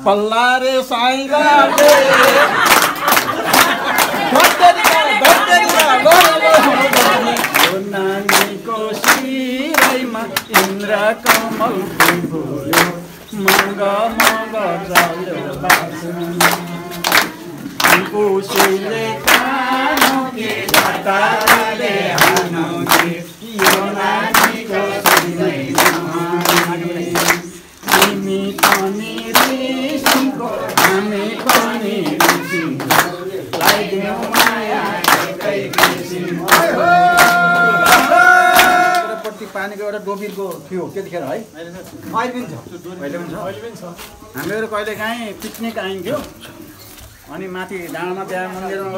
पल्ला रे साइलाले नानीको शिरैमा इन्द्र कमल फुल्यो मग मग चल्यो कुशीले कानो के जाताले हानो के यो नानीको शिरैमा तिमी पनि ऋषिको हामी पनि ऋषिको लगाइदियौ माया एकै किसिमको पानीको एउटा डोबिरको थियो त्यतिखेर है अहिले पनि छ हामीहरू कहिलेकाहीँ पिकनिक आइन्थ्यो अनि माथि डाँडामा त्यहाँ मन्दिरमा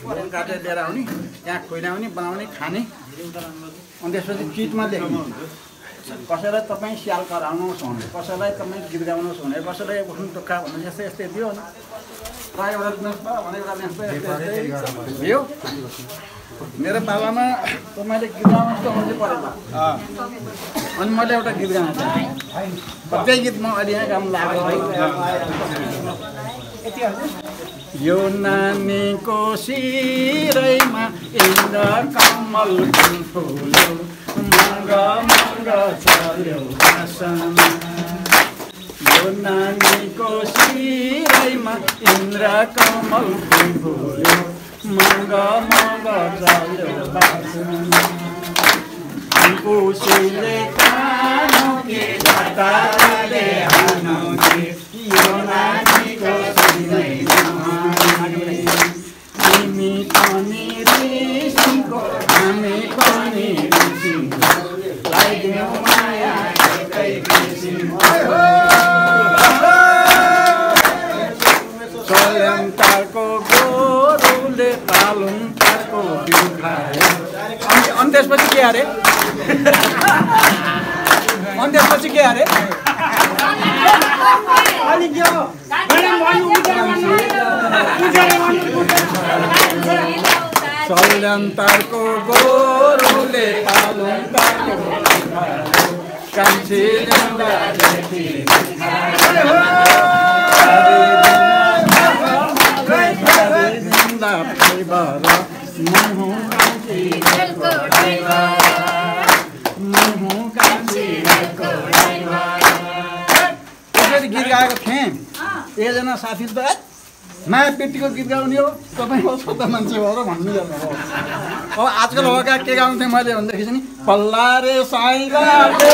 गएर काटेर लिएर आउने त्यहाँ खुइलाउने बनाउने खाने अनि त्यसपछि चिटमा लेख्ने कसैलाई तपाईँ स्याल कराउनुहोस् भने कसैलाई तपाईँ गीत गाउनुहोस् भने कसैलाई उठ्नु टोक्का भन्नु यस्तै यस्तै दियो नि प्रायः एउटा दिनुहोस् त भने एउटा भयो मेरो पालामा तपाईँले गीत गाउनुहोस् त भने परेको अनि मैले एउटा गीत गाएको थिएँ प्रत्येक गीत म अहिले यहाँ गाउनु लाग्यो यो नानीको शिरैमा इन्द्र कमल फुल्यो मग मग चल्यो आसमा यो नानीको शिरैमा इन्द्र कमल फुल्यो मग मग चल्यो आसमा कुशीले कानो के जाताले हानो के यो नानीको शिरैमा तिमी पनि ऋषिको हामी पनि ऋषिको लगाइदियौ माया एकै किसिमको सल्यानताको गोरुले पालुङताको बिउ खायो अनि त्यसपछि के अरे अनि त्यसपछि के अरे सल्यानताको गोरुले पालुङताको कान्छी ल्याउँदा गीत गाएको थिएँ एकजना साथी त माया पेटीको गीत गाउने हो तपाईँ छोटा मान्छे हो र भन्नु जानु हो अब आजकल हो के गाउँथेँ मैले भनेदेखि चाहिँ नि पल्ला रे साइलाले